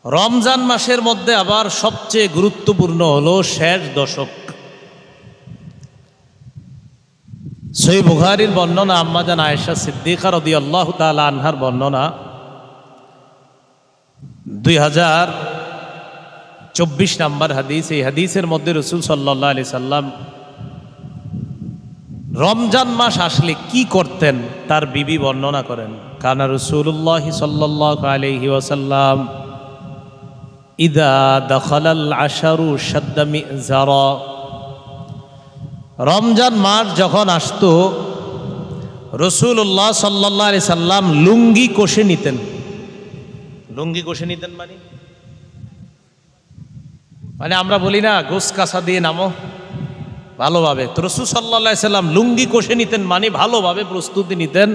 রমজান মাসের মধ্যে আবার সবচেয়ে গুরুত্বপূর্ণ হলো শেষ দশক। সহিহ বুখারীর বর্ণনা, আম্মাজান আয়েশা সিদ্দিকা রাদিয়াল্লাহু তাআলা আনহার বর্ণনা, 2024 নম্বর হাদিস। এই হাদিসের মধ্যে রাসূল সাল্লাল্লাহু আলাইহি সাল্লাম রমজান মাস আসলে কি করতেন তার বিবি বর্ণনা করেন। কানা রাসূলুল্লাহ সাল্লাল্লাহু আলাইহি ওয়াসাল্লাম ইদা দাখালাল আশারু শাদ্দা মিজারা। রমজান মাস যখন আসতো রাসূলুল্লাহ সাল্লাল্লাহু আলাইহি সাল্লাম লুঙ্গি কষে নিতেন। লুঙ্গি কষে নিতেন মানে আমরা বলি না গোস কাঁচা দিয়ে নামো ভালোভাবে, তো রাসূল সাল্লাল্লাহু আলাইহি সাল্লাম লুঙ্গি কষে নিতেন মানে ভালোভাবে প্রস্তুতি নিতেন।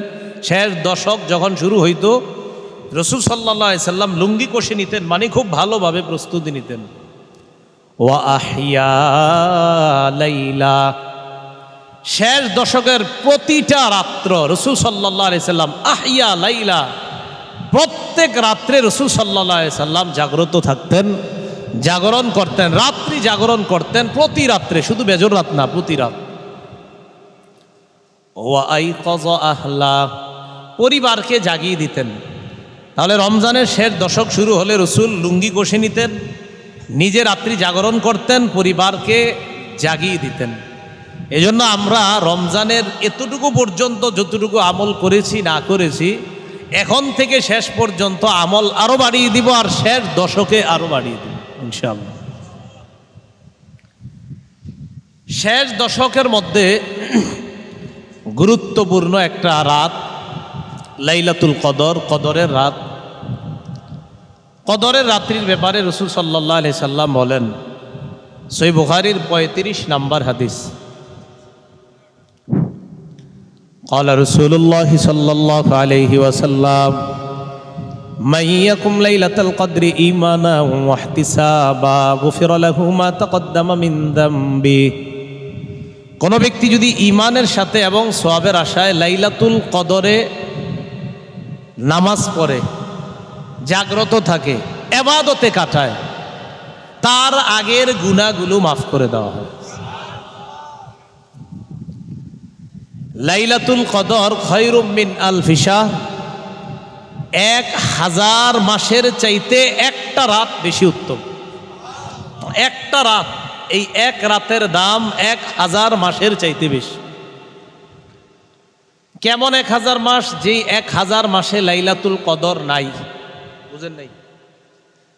শেষ দশক যখন শুরু হইতো রাসূল সাল্লাল্লাহু আলাইহি সাল্লাম লুঙ্গি কষে নিতেন মানে খুব ভালোভাবে প্রস্তুতি নিতেন। ওয়া আহইয়া লাইলা, শেষ দশকের প্রতিটা রাত্র রাসূল সাল্লাল্লাহু আলাইহি সাল্লাম আহইয়া লাইলা, প্রত্যেক রাত্রে রাসূল সাল্লাল্লাহু আলাইহি সাল্লাম জাগ্রত থাকতেন, জাগরণ করতেন, রাত্রি জাগরণ করতেন প্রতি রাত্রে, শুধু বেজর রাত না, প্রতি রাত। ওয়া আইকাযা আহলা, পরিবারকে জাগিয়ে দিতেন। তাহলে রমজানের শেষ দশক শুরু হলে রাসূল লুঙ্গি কষে নিতেন, নিজে রাত্রি জাগরণ করতেন, পরিবারকে জাগিয়ে দিতেন। এজন্য আমরা রমজানের এতটুকু পর্যন্ত যতটুকু আমল করেছি না করেছি, এখন থেকে শেষ পর্যন্ত আমল আরো বাড়িয়ে দিব, আর শেষ দশকে আরো বাড়িয়ে দিব ইনশাআল্লাহ। শেষ দশকের মধ্যে গুরুত্বপূর্ণ একটা রাত লাইলাতুল কদর, কদরের রাত। কদরের রাত্রির ব্যাপারে রাসূল সাল্লাল্লাহু আলাইহি সাল্লাম বলেন, সহিহ বুখারীর 35 নম্বর হাদিস, قال رسول الله صلى الله عليه وسلم من يقم ليلة القدر إيمانا واحتسابا غفر له ما تقدم من ذنبه। কোন ব্যক্তি যদি ঈমানের সাথে এবং সওয়াবের আশায় লাইলাতুল কদরে নামাজ পড়ে, জাগ্রত থাকে, ইবাদতে কাটায়, তার আগের গুনাহগুলো মাফ করে দেওয়া হয়। লাইলাতুল কদর খায়রুম মিন আলফি শাহর, 1000 মাসের চাইতে একটা রাত বেশি উত্তম। একটা রাত, এই এক রাতের দাম 1000 মাসের চাইতে বেশি। কেমন 1000 মাস? যেই 1000 মাসে লাইলাতুল কদর নাই, বুঝেন নাই?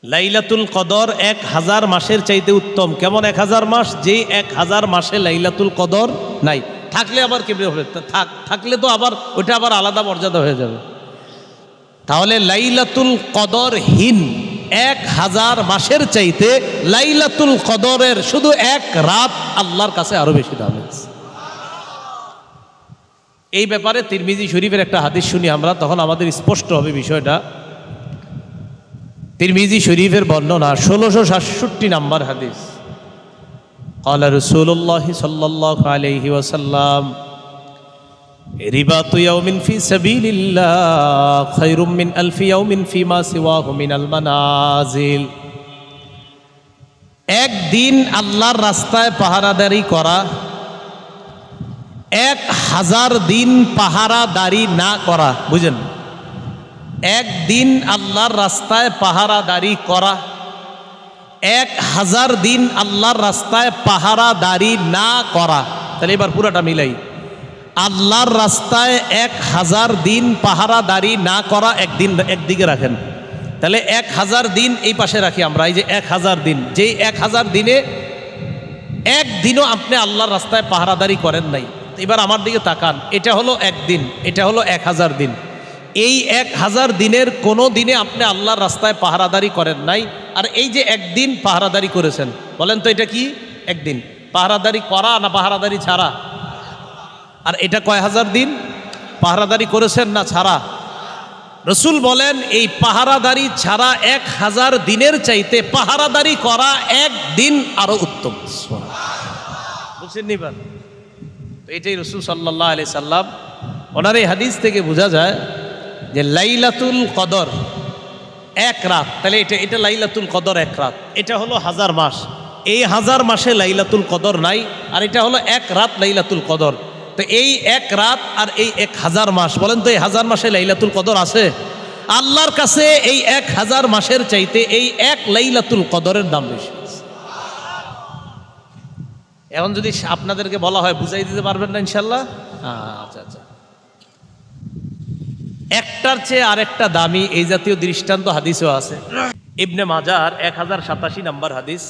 লাইলাতুল কদর 1000 মাসের চাইতে উত্তম। কেমন 1000 মাস? যেই 1000 মাসে লাইলাতুল কদর নাই। থাকলে আবার কেমনে হবে? থাকলে তো আবার ওটা আবার আলাদা মর্যাদা হয়ে যাবে। তাহলে লাইলাতুল কদরহীন 1000 মাসের চাইতে লাইলাতুল কদরের শুধু এক রাত আল্লাহর কাছে আরো বেশি দাম। এই ব্যাপারে তিরমিজি শরীফের একটা হাদিস শুনি আমরা, তখন আমাদের স্পষ্ট হবে বিষয়টা। তিরমিজি শরীফের বর্ণনা 1667 নম্বর হাদিস, قال رسول الله صلى الله عليه وسلم رباط يوم في سبيل الله خير من 1000 يوم فيما سواه من المنازل। একদিন আল্লাহর রাস্তায় পাহারাদারি করা 1000 দিন পাহারাদারি না করা। বুঝেন? একদিন আল্লাহর রাস্তায় পাহারাদারি করা 1000 দিন আল্লাহর রাস্তায় পাহারাদারি না করা। তাহলে এবার পুরাটা মিলাই, আল্লাহর রাস্তায় 1000 দিন পাহারাদারি না করা, একদিন একদিকে রাখেন, তাহলে 1000 দিন এই পাশে রাখি আমরা। এই যে 1000 দিন, যেই 1000 দিনে একদিনও আপনি আল্লাহর রাস্তায় পাহারাদারি করেন নাই, এবার আমার দিকে তাকান, এটা হলো একদিন, এটা হলো 1000 দিন। এই 1000 দিনের কোনো দিনে আপনি আল্লাহর রাস্তায় পাহারাদারি করেন নাই, আর এই যে একদিন পাহারাদারি করেছেন, বলেন তো এটা কি? একদিন পাহারাদারি করা না পাহারাদারি ছাড়া? আর এটা কয় হাজার দিন পাহারাদারি করেছেন না ছাড়া? রাসূল বলেন এই পাহারাদারি ছাড়া 1000 দিনের চাইতে পাহারাদারি করা একদিন আরো উত্তম। বুঝছেন নি? এটাই রাসূল সাল্লাল্লাহু আলাইহি সাল্লাম, ওনার এই হাদিস থেকে বোঝা যায় যে লাইলাতুল কদর এক রাত, তাহলে এটা এটা লাইলাতুল কদর এক রাত। এটা হলো 1000 মাস, এই 1000 মাসে লাইলাতুল কদর নাই, আর এটা হলো এক রাত লাইলাতুল কদর। তো এই এক রাত আর এই 1000 মাস, বলেন তো এই 1000 মাসে লাইলাতুল কদর আছে? আল্লাহর কাছে এই 1000 মাসের চাইতে এই এক লাইলাতুল কদরের দাম বেশি। এখন যদি আপনাদেরকে বলা হয় বুঝাই দিতে পারবেন না ইনশাল্লাহ? আচ্ছা আচ্ছা। একটার চেয়ে আরেকটা দামি এই জাতীয় দৃষ্টান্ত হাদিসও আছে। ইবনে মাজার 1087 নম্বর হাদিস।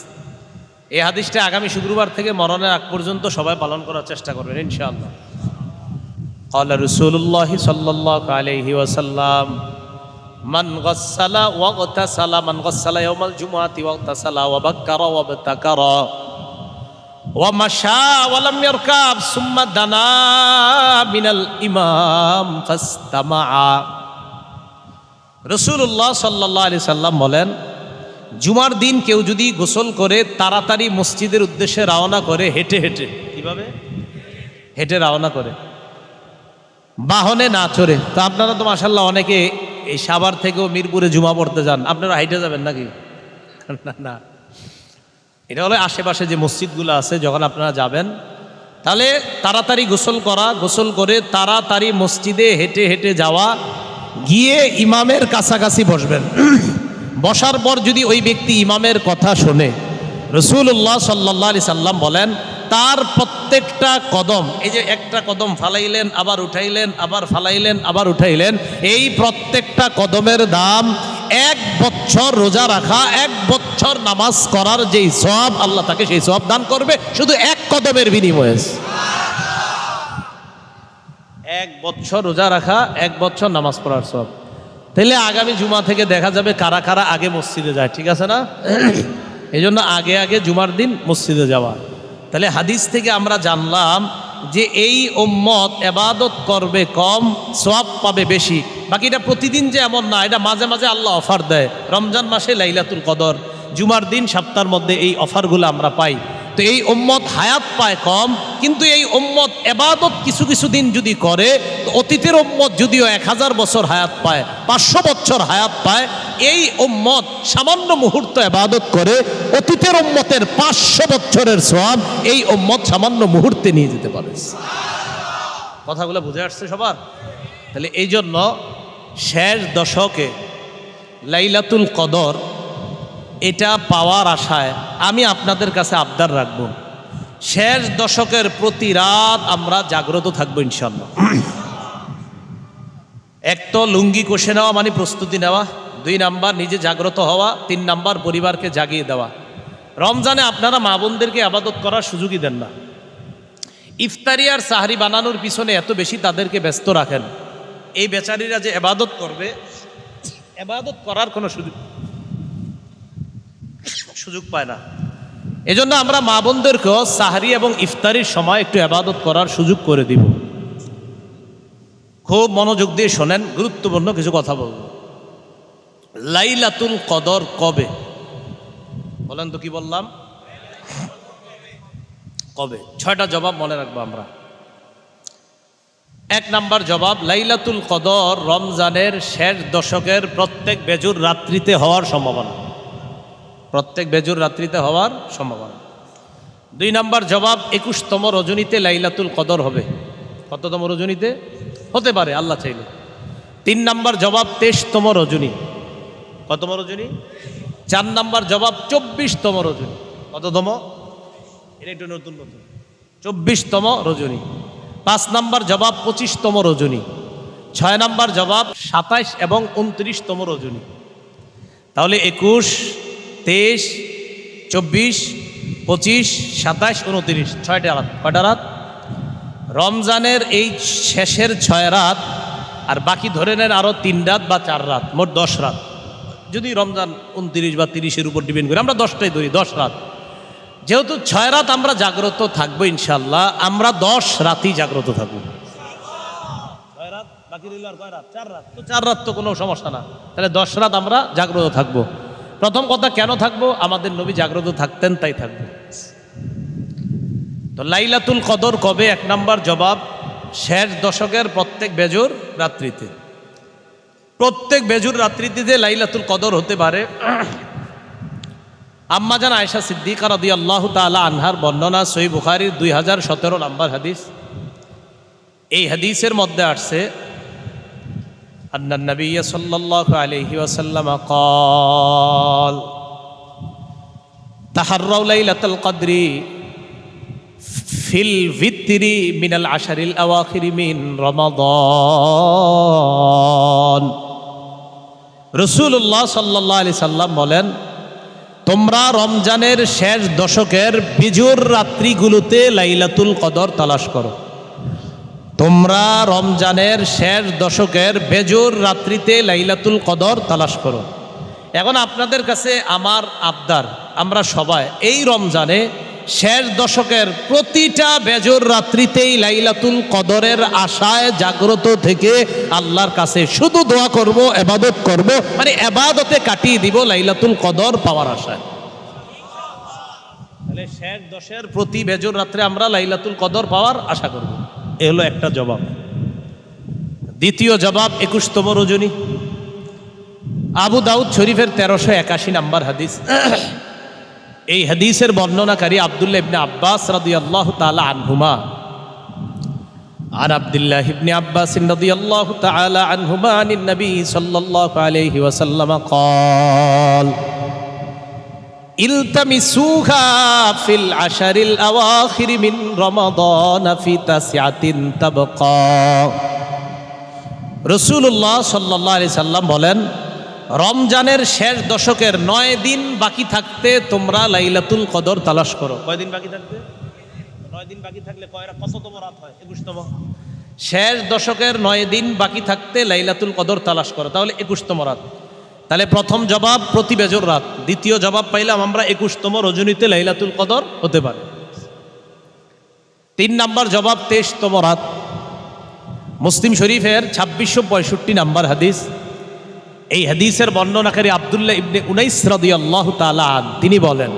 এই হাদিসটা আগামী শুক্রবার থেকে মরণের আগ পর্যন্ত সবাই পালন করার চেষ্টা করবেন ইনশাআল্লাহ। ক্বালা রাসূলুল্লাহ সাল্লাল্লাহু আলাইহি ওয়াসাল্লাম মান গাসসালা ওয়া গতাসালা মান গাসসালা ইয়াউমাল জুমআতি ওয়া গতাসালা ওয়া বাক্কারা ওয়া বাতাকারা ওয়া মাশা ওয়া লাম ইয়ারকাব সুম্মা দানা মিনাল ইমাম ফাস্তামাআ। রাসূলুল্লাহ সাল্লাল্লাহু আলাইহি সাল্লাম বলেন, জুমার দিন কেউ যদি গোসল করে তাড়াতাড়ি মসজিদের উদ্দেশ্যে রওনা করে, হেঁটে হেঁটে, কিভাবে হেঁটে রওনা করে, বাহনে না চড়ে। তো আপনারা তো মাশাআল্লাহ অনেকে এই সাভার থেকেও মিরপুরে জুমা পড়তে যান, আপনারা হাইটে যাবেন নাকি? না না, এটা হলো আশেপাশে যে মসজিদগুলো আছে, যখন আপনারা যাবেন তাহলে তাড়াতাড়ি গোসল করা, গোসল করে তাড়াতাড়ি মসজিদে হেঁটে হেঁটে যাওয়া, গিয়ে ইমামের কাছাকাছি বসবেন। বসার পর যদি ওই ব্যক্তি ইমামের কথা শোনে, রাসূলুল্লাহ সাল্লাল্লাহু আলাইহি সাল্লাম বলেন তার প্রত্যেকটা কদম, এই যে একটা কদম ফালাইলেন আবার উঠাইলেন, আবার ফালাইলেন আবার উঠাইলেন, এই প্রত্যেকটা কদমের দাম 1 বছর রোজা রাখা, 1 বছর নামাজ করার যেই সওয়াব, আল্লাহ তাকে সেই সওয়াব দান করবে শুধু এক কদমের বিনিময়ে। 1 বছর রোজা রাখা, 1 বছর নামাজ পড়ার সওয়াব। তাহলে আগামী জুমা থেকে দেখা যাবে কারা কারা আগে মসজিদে যায়, ঠিক আছে না? এই জন্য আগে আগে জুমার দিন মসজিদে যাওয়া। তাহলে হাদিস থেকে আমরা জানলাম যে এই উম্মত ইবাদত করবে কম, সওয়াব পাবে বেশি। বাকিটা প্রতিদিন যে এমন না, এটা মাঝে মাঝে আল্লাহ অফার দেয়। রমজান মাসে লাইলাতুল কদর, জুমার দিন সপ্তাহের মধ্যে এই অফারগুলো আমরা পাই। তো এই উম্মত হায়াত পায় কম, কিন্তু এই উম্মত ইবাদত কিছু কিছু দিন যদি করে, তো অতীতের উম্মত যদিও 1000 বছর হায়াত পায়, 500 বছর হায়াত পায়, এই উম্মত সামান্য মুহূর্ত ইবাদত করে অতীতের উম্মতের 500 বছরের সওয়াব এই উম্মত সামান্য মুহূর্তে নিয়ে যেতে পারে। কথাগুলো বুঝে আসছে সবার? তাহলে এই জন্য শেষ দশকে লাইলাতুল কদর এটা পাওয়ার আশায় আমি আপনাদের কাছে আবদার রাখব, শেষ দশকের প্রতি রাত আমরা জাগ্রত থাকবো ইনশাআল্লাহ। এক তো লুঙ্গি কষে নেওয়া মানে প্রস্তুতি নেওয়া, 2 নাম্বার নিজে জাগ্রত হওয়া, 3 নাম্বার পরিবারকে জাগিয়ে দেওয়া। রমজানে আপনারা মা বোনদেরকে ইবাদত করার সুযোগই দেন না, ইফতারি আর সাহরি বানানোর পিছনে এত বেশি তাদেরকে ব্যস্ত রাখেন, এই বেচারীরা যে ইবাদত করবে, ইবাদত করার কোনো সুযোগ পায় না। এজন্য আমরা মা বোনদেরকেও সাহরি এবং ইফতারির সময় একটু ইবাদত করার সুযোগ করে দিব। খুব মনোযোগ দিয়ে শোনেন, গুরুত্বপূর্ণ কিছু কথা বলব। লাইলাতুল কদর কবে বলেন তো? কি বললাম? কবে? 6টা জবাব মনে রাখবো আমরা। 1 নাম্বার জবাব, লাইলাতুল কদর রমজানের শেষ দশকের প্রত্যেক বেজুর রাত্রিতে হওয়ার সম্ভাবনা, প্রত্যেক বেজুর রাত্রিতে হওয়ার সম্ভাবনা। 2 নাম্বার জবাব, 21তম রজনীতে লাইলাতুল কদর হবে। কততম রজনীতে? হতে পারে আল্লাহ চাইলে। 3 নাম্বার জবাব, 23তম রজনী। কতম রজনী? 4 নাম্বার জবাব, 24তম রজনী। কততম? এটা একটু নতুন নতুন, 24তম রজনী। 5 নাম্বার জবাব, 25তম রজনী। 6 নাম্বার জবাব, 27 এবং 29তম রজনী। তাহলে 21, 23, 24, 25, 27, 29, 6টা রাত। কয়টা রাত? রমজানের এই শেষের 6 রাত, আর বাকি ধরে নেন আরও 3 রাত বা 4 রাত, মোট 10 রাত। যদি রমজান 29 বা 30-এর উপর ডিপেন্ড করে, আমরা 10টাই ধরি, 10 রাত। যেহেতু 6 রাত আমরা জাগ্রত থাকবো ইনশাল্লাহ, আমরা 10 রাতই জাগ্রত থাকবো। 6 রাত বাকি রইল আর কয় রাত? 4 রাত। তো 4 রাত তো কোনো সমস্যা না, তাহলে 10 রাত আমরা জাগ্রত থাকবো। প্রথম কথা, কেন থাকবো? আমাদের নবী জাগ্রত থাকতেন, তাই থাকবো। তো লাইলাতুল কদর কবে? 1 নাম্বার জবাব, শেষ দশকের প্রত্যেক বেজর রাত্রিতে। প্রত্যেক বেজুর রাত্রিতে যে লাইলাতুল কদর হতে পারে, আম্মা জান আয়েশা সিদ্দিকা রাদিয়াল্লাহু তাআলা আনহার বর্ণনা সহিহ বুখারীর 2017 নম্বর হাদিস। এই হাদিসের মধ্যে আসছে আন্নান নবী সাল্লাল্লাহু আলাইহি ওয়াসাল্লাম قال তাহাররাউ লাইলাতুল কদরি ফিল ভিতরি মিনাল আশারিল আওয়াখির মিন রমাদান। রাসূলুল্লাহ সাল্লাল্লাহু আলাইহি সাল্লাম বলেন, তোমরা রমজানের শেষ দশকের বিজুর রাত্রিগুলোতে লাইলাতুল কদর তালাশ করো। তোমরা রমজানের শেষ দশকের বেজুর রাত্রিতে লাইলাতুল কদর তালাশ করো। এখন আপনাদের কাছে আমার আবদার, আমরা সবাই এই রমজানে শেষ দশকের প্রতিটা বেজুর রাত্রিতেই লাইলাতুল কদরের আশায় জাগ্রত থেকে আল্লাহর কাছে শুধু দোয়া করব, ইবাদত করব, মানে ইবাদতে কাটিয়ে দিব লাইলাতুল কদর পাওয়ার আশায়। তাহলে শেষ দশের প্রতি বেজুর রাত্রে আমরা লাইলাতুল কদর পাওয়ার আশা করব। এ হলো একটা জবাব। দ্বিতীয় জবাব 21তম রজনী, আবু দাউদ শরীফের 1381 নম্বর হাদিস। এই হাদিসের বর্ণনাকারী আব্দুল্লাহ ইবনে আব্বাস রাদিয়াল্লাহু তাআলা আনহুমা। আর আব্দুল্লাহ ইবনে আব্বাস রাদিয়াল্লাহু তাআলা আনহুমা আনিন নবী সাল্লাল্লাহু আলাইহি ওয়াসাল্লাম قال ইলতামিসুহা ফিল আশারিল আওয়াখির মিন রমাদান ফি তাসিআতিন তাবকা। রাসূলুল্লাহ সাল্লাল্লাহু আলাইহি সাল্লাম বলেন, রমজানের শেষ দশকের 9 দিন বাকি থাকতে তোমরা লাইলাতুল কদর তালাশ করো। কয়দিন বাকি থাকতে? 9 দিন বাকি থাকলে কততম রাত হয়? 21তম। শেষ দশকের 9 দিন বাকি থাকতে লাইলাতুল কদর তালাশ করো, তাহলে 21তম রাত। তাহলে প্রথম জবাব প্রতি বেজর রাত। দ্বিতীয় জবাব পাইলাম আমরা 21তম রজনীতে লাইলাতুল কদর হতে পারে। 3 নম্বর জবাব 23তম রাত। মুসলিম শরীফের 2665 নম্বর হাদিস। এই হাদিসের বর্ণনাকারী আব্দুল্লাহ ইবনে উনাইস রাদিয়াল্লাহু তাআলা তিনি বলেন,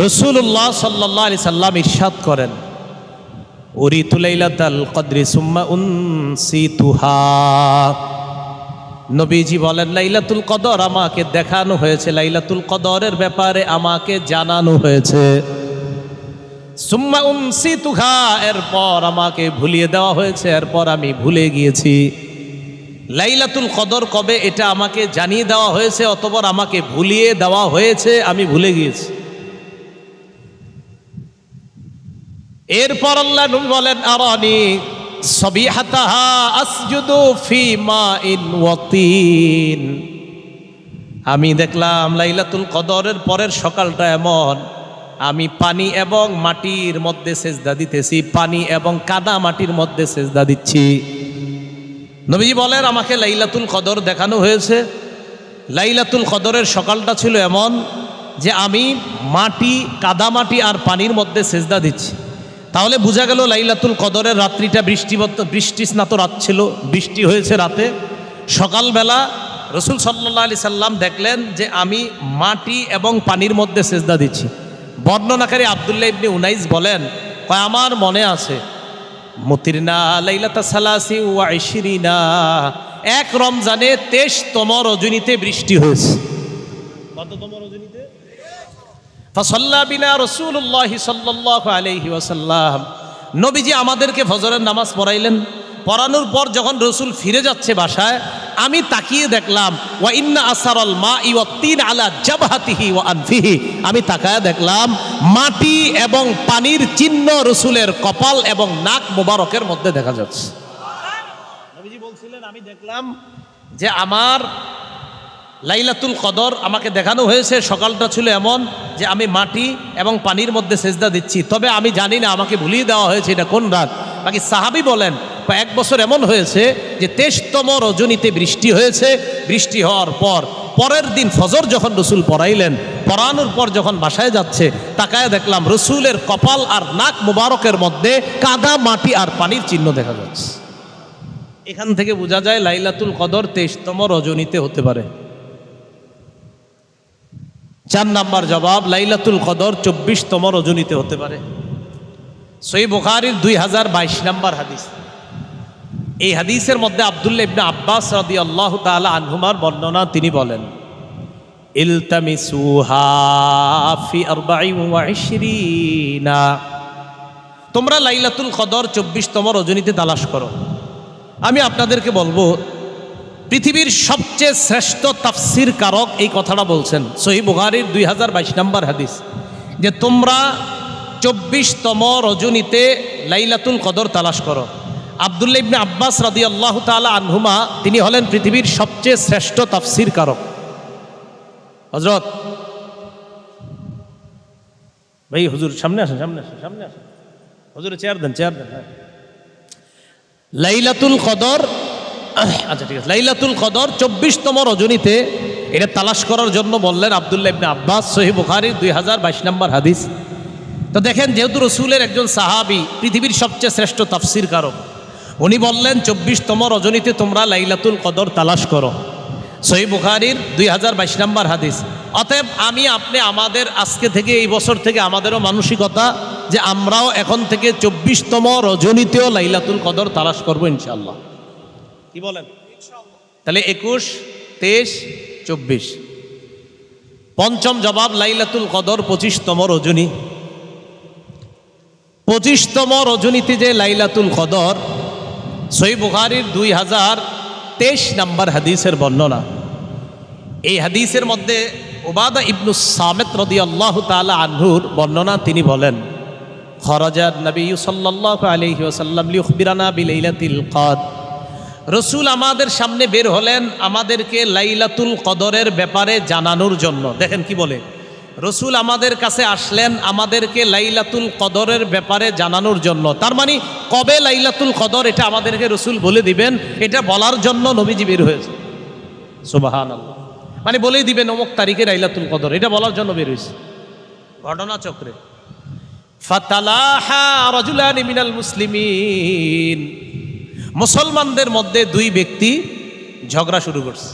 রাসূলুল্লাহ সাল্লাল্লাহু আলাইহি সাল্লাম ইরশাদ করেন, উরিতু লাইলাতুল কদরি সুম্মা উনসিতুহা। নবীজি বলেন, লাইলাতুল কদর আমাকে দেখানো হয়েছে, লাইলাতুল কদরের ব্যাপারে আমাকে জানানো হয়েছে। সুম্মা উনসিতুহা, এরপর আমাকে ভুলিয়ে দেওয়া হয়েছে, এরপর আমি ভুলে গিয়েছি। লাইলাতুল কদর কবে এটা আমাকে জানিয়ে দেওয়া হয়েছে, অতঃপর আমাকে ভুলিয়ে দেওয়া হয়েছে, আমি ভুলে গিয়েছি। এরপর আল্লাহ নবী বলেন, আরানি সবিহাতাহা আসজুদু ফি মাইন ওয়া তিন। আমি দেখলাম লাইলাতুল কদরের পরের সকালটা এমন, আমি পানি এবং মাটির মধ্যে সেজদা দিতেছি, পানি এবং কাদা মাটির মধ্যে সেজদা দিচ্ছি। নবীজি বলেন, আমাকে লাইলাতুল কদর দেখানো হয়েছে। লাইলাতুল কদরের সকালটা ছিল এমন যে আমি মাটি, কাদামাটি আর পানির মধ্যে সেজদা দিচ্ছি। তাহলে বোঝা গেল লাইলাতুল কদরের রাত্রিটা বৃষ্টিস্নাত রাত ছিল, বৃষ্টি হয়েছে রাতে। সকালবেলা রাসূল সাল্লাল্লাহু আলাইহি সাল্লাম দেখলেন যে আমি মাটি এবং পানির মধ্যে সেজদা দিচ্ছি। বর্ণনাকারী আব্দুল্লাহ ইবনে উনাইস বলেন, আমার মনে আছে, মুতিরনা লাইলাতা সালাসি ওয়া ইশরিনা, এক রমজানে 23তম রজনীতে বৃষ্টি হয়েছে। কততম রজনীতে? ফাসাল্লা বিনা রাসূলুল্লাহ সাল্লাল্লাহু আলাইহি ওয়াসাল্লাম। নবীজি আমাদেরকে ফজরের নামাজ পড়াইলেন। পড়ানোর পর যখন রসুল ফিরে যাচ্ছে বাসায়, আমি তাকিয়ে দেখলাম ওয়া ইন্না আসারাল মাই ওয়া তিন আলা জাবহাতিহি ওয়া আনফিহি, আমি তাকায় দেখলাম মাটি এবং পানির চিহ্ন রসুলের কপাল এবং নাক মোবারকের মধ্যে দেখা যাচ্ছে। নবীজি বলছিলেন, আমি দেখলাম যে আমার লাইলাতুল কদর আমাকে দেখানো হয়েছে, সকালটা ছিল এমন যে আমি মাটি এবং পানির মধ্যে সেজদা দিচ্ছি, তবে আমি জানি না আমাকে ভুলিয়ে দেওয়া হয়েছে এটা কোন রাত। বাকি সাহাবী বলেন, 1 বছর এমন হয়েছে যে 23তম রজনীতে বৃষ্টি হয়েছে। বৃষ্টি হওয়ার পর পরের দিন ফজর যখন রসুল পড়াইলেন, পড়ানোর পর যখন বাসায় যাচ্ছে, তাকায় দেখলাম রসুলের কপাল আর নাক মুবারকের মধ্যে কাদা, মাটি আর পানির চিহ্ন দেখা যাচ্ছে। এখান থেকে বোঝা যায় লাইলাতুল কদর 23তম রজনীতে হতে পারে। 4 নাম্বার জবাব, লাইলাতুল কদর 24তম রজনীতে হতে পারে। সহিহ বুখারীর 2022 নম্বর হাদিস। এই হাদিসের মধ্যে আব্দুল্লাহ ইবনে আব্বাস রাদিয়াল্লাহু তাআলা আনহুমার বর্ণনা, তিনি বলেন ইলতামিসুহা ফি 24, তোমরা লাইলাতুল কদর 24তম রজনীতে তালাশ করো। আমি আপনাদেরকে বলবো, পৃথিবীর সবচেয়ে শ্রেষ্ঠ তাফসির কারক এই কথাটা বলছেন, সহিহ বুখারীর 2022 নম্বর হাদিস, যে তোমরা 24তম রজনীতে লাইলাতুল কদর তালাশ করো। আব্দুল্লাহ ইবনে আব্বাস রাদিয়াল্লাহু তাআলা আনহুমা, তিনি হলেন পৃথিবীর সবচেয়ে শ্রেষ্ঠ তাফসির কারক। হযরত ভাই, হুজুর সামনে আসেন, সামনে আসেন, সামনে আসেন, হুজুরে চেয়ার দেন, চেয়ার দেন। হ্যাঁ, লাইলাতুল কদর, আচ্ছা ঠিক আছে, লাইলাতুল কদর 24তম রজনীতে এটা তালাশ করার জন্য বললেন আব্দুল্লাহ ইবনে আব্বাস, সহিহ বুখারীর 2022 নম্বর হাদিস। তো দেখেন, যেহেতু রসুলের একজন সাহাবী, পৃথিবীর সবচেয়ে শ্রেষ্ঠ তাফসির কারক, উনি বললেন 24তম রজনীতে তোমরা লাইলাতুল কদর তালাশ করো, সহিহ বুখারীর 2022 নম্বর হাদিস। অতএব আমি আপনি আমাদের আজকে থেকে, এই বছর থেকে আমাদেরও মানসিকতা যে আমরাও এখন থেকে 24তম রজনীতেও লাইলাতুল কদর তালাশ করবো ইনশাআল্লাহ। কি বলেন? তাহলে 21, 23, 24। পঞ্চম জবাব, লাইলাতুল কদর 25তম রজনী। 25তম রজনীতে যে লাইলাতুল কদর, সহিহ বুখারীর 2023 নম্বর হাদিসের বর্ণনা। এই হাদিসের মধ্যে উবাদা ইবনু সামিত রাদিয়াল্লাহু তাআলা আনহুর বর্ণনা, তিনি বলেন খরাজা নবী সাল্লাল্লাহু আলাইহি ওয়াসাল্লাম লিউখবিরানা বিলাইলাতিল কদর, রসুল আমাদের সামনে বের হলেন আমাদেরকে লাইলাতুল কদরের ব্যাপারে জানানোর জন্য। দেখেন কি বলে, রসুল আমাদের কাছে আসলেন আমাদেরকে লাইলাতুল কদরের ব্যাপারে জানানোর জন্য। তার মানে কবে লাইলাতুল কদর এটা আমাদেরকে রসুল বলে দিবেন, এটা বলার জন্য নবীজি বের হয়েছে। সুবহানাল্লাহ, মানে বলেই দিবেন অমুক তারিখে লাইলাতুল কদর, এটা বলার জন্য বের হয়েছে। ঘটনা চক্রে ফাতালাহা রাজুলানি মিনাল মুসলিমিন, মুসলমানদের মধ্যে দুই ব্যক্তি ঝগড়া শুরু করছে।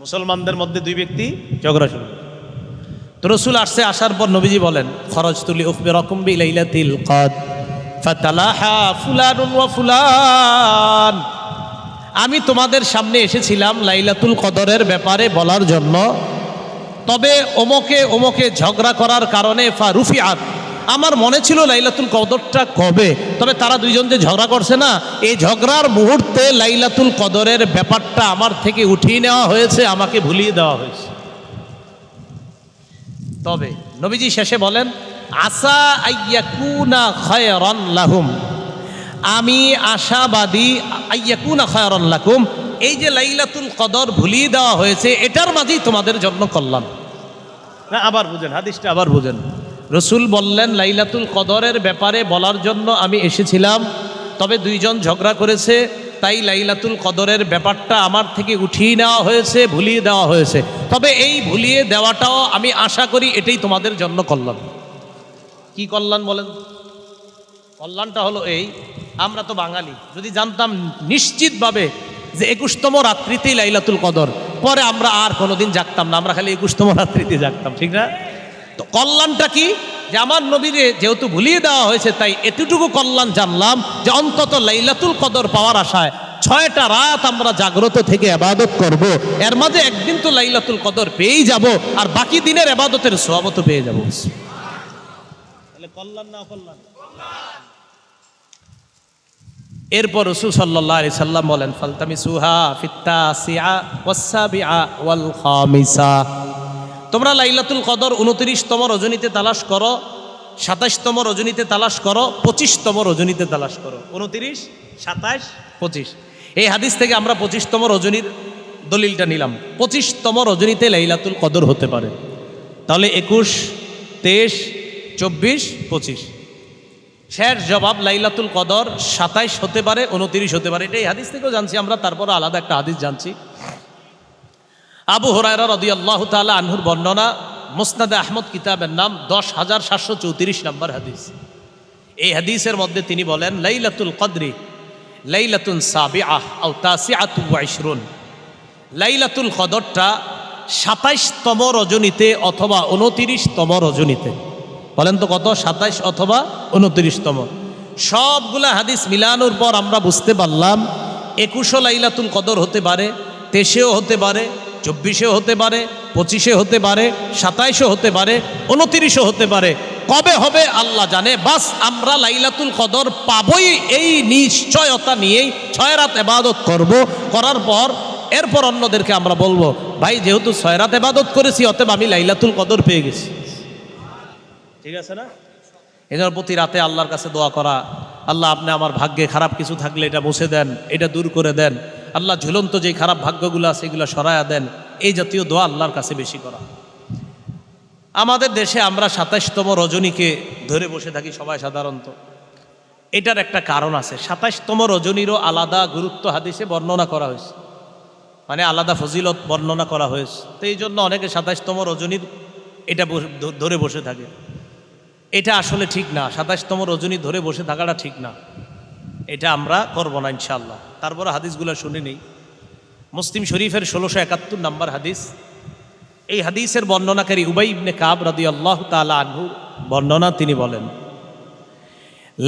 মুসলমানদের মধ্যে দুই ব্যক্তি ঝগড়া শুরু করছে। তো রসুল আসছে, আসার পর নবীজি বলেন খরজতু লিউখবিরাকুম বিলাইলাতিল কদর ফাতালাহা ফুলানুন ওয়া ফুলান, আমি তোমাদের সামনে এসেছিলাম লাইলাতুল কদরের ব্যাপারে বলার জন্য, তবে ওমকে ওমকে ঝগড়া করার কারণে ফারুফিআত, আমার মনে ছিল লাইলাতুল কদরটা কবে, তবে তারা দুইজন যে ঝগড়া করছে না, এই ঝগড়ার মুহূর্তে লাইলাতুল কদরের ব্যাপারটা আমার থেকে উঠিয়ে নেওয়া হয়েছে, আমাকে ভুলিয়ে দেওয়া হয়েছে। তবে নবীজি শেষে বলেন আসা আইয়াকুনা খায়রান লাহুম, আমি আশাবাদী, আইয়াকুনা খায়রান লাকুম, এই যে লাইলাতুল কদর ভুলিয়ে দেওয়া হয়েছে এটার মাঝেই তোমাদের জন্য কল্যাণ। না, আবার বুঝেন হাদিসটা, আবার বুঝেন। রসুল বললেন লাইলাতুল কদরের ব্যাপারে বলার জন্য আমি এসেছিলাম, তবে দুইজন ঝগড়া করেছে, তাই লাইলাতুল কদরের ব্যাপারটা আমার থেকে উঠিয়ে নেওয়া হয়েছে, ভুলিয়ে দেওয়া হয়েছে। তবে এই ভুলিয়ে দেওয়াটাও আমি আশা করি এটাই তোমাদের জন্য কল্যাণ। কি কল্যাণ বলেন? কল্যাণটা হলো এই, আমরা তো বাঙালি, যদি জানতাম নিশ্চিতভাবে যে 21তম রাত্রিতেই লাইলাতুল কদর, পরে আমরা আর কোনোদিন জাগতাম না, আমরা খালি 21তম রাত্রিতে জাগতাম, ঠিক না? তো কল্যাণটা কি, যে আমার নবীরে যেহেতু ভুলিয়ে দেওয়া হয়েছে, তাই এতটুকু কল্যাণ জানলাম যে অন্তত লাইলাতুল কদর পাওয়ার আশায় 6টা রাত আমরা জাগ্রত থেকে ইবাদত করব, এর মাঝে একদিন তো লাইলাতুল কদর পেয়েই যাব, আর বাকি দিনের ইবাদতের সওয়াব তো পেয়ে যাব। তাহলে কল্যাণ না কল্যাণ? এরপর রাসূল সাল্লাল্লাহু আলাইহি সাল্লাম বলেন ফালতামিসুহা ফিত্তাসিআ ওয়াস-সাবিআ ওয়াল খামিসা, তোমরা লাইলাতুল কদর 29তম রজনীতে তালাশ করো, 27তম রজনীতে তালাশ করো, 25তম রজনীতে তালাশ করো। 29, 27, 25। এই হাদিস থেকে আমরা 25তম রজনীর দলিলটা নিলাম। 25তম রজনীতে লাইলাতুল কদর হতে পারে, তাহলে 21, 23, 24, 25। শেষ জবাব, লাইলাতুল কদর 27 হতে পারে, 29 হতে পারে। এটা এই হাদিস থেকেও জানছি আমরা, তারপরে আলাদা একটা হাদিস জানছি। আবু হুরায়রা রাদিয়াল্লাহু তাআলা আনহুর বর্ণনা, মুসনাদে আহমদ কিতাবের নাম 10734 নম্বর হাদিস। এই হাদিসের মধ্যে তিনি বলেন লাইলাতুল কদরি লাইলাতুন সাবিআহ আও তাসিআতু ওয়া 20, লাইলাতুল কদরটা 27তম রজনীতে অথবা 29তম রজনীতে। বলেন তো কত? 27 অথবা 29তম। সবগুলা হাদিস মিলানোর পর আমরা বুঝতে পারলাম 21 লাইলাতুল কদর হতে পারে, 23-এও হতে পারে, 24-এও হতে পারে, 25-এ হতে পারে, 27-এও হতে পারে, 29-এও হতে পারে। কবে হবে আল্লাহ জানে। বাস আমরা লাইলাতুল কদর পাবই এই নিশ্চয়তা নিয়েই 6 রাত ইবাদত করব। করার পর এরপর অন্যদেরকে আমরা বলবো, ভাই যেহেতু 6 রাত ইবাদত করেছি অতএব আমি লাইলাতুল কদর পেয়ে গেছি। ঠিক আছে না? এজন্য প্রতি রাতে আল্লাহর কাছে দোয়া করা, আল্লাহ আপনি আমার ভাগ্যে খারাপ কিছু থাকলে এটা মুছে দেন, এটা দূর করে দেন, আল্লাহ ঝুলন্ত যে খারাপ ভাগ্যগুলো আছে এগুলো সরায়া দেন, এই জাতীয় দোয়া আল্লাহর কাছে বেশি করা। আমাদের দেশে আমরা 27তম রজনীকে ধরে বসে থাকি সবাই সাধারণত। এটার একটা কারণ আছে। 27তম রজনীরও আলাদা গুরুত্ব হাদিসে বর্ণনা করা হয়েছে, মানে আলাদা ফজিলত বর্ণনা করা হয়েছে। তো এই জন্য অনেকে 27তম রজনীর এটা ধরে বসে থাকে। এটা আসলে ঠিক না। 27তম রজনী ধরে বসে থাকাটা ঠিক না। এটা আমরা করবো না ইনশাআল্লাহ। তারপরে হাদিসগুলো শুনে নেই। মুসলিম শরীফের 1671 নম্বর হাদিস। এই হাদিসের বর্ণনাকারী উবাই ইবনে কাব রাদিয়াল্লাহু তাআলা আনহু বর্ণনা, তিনি বলেন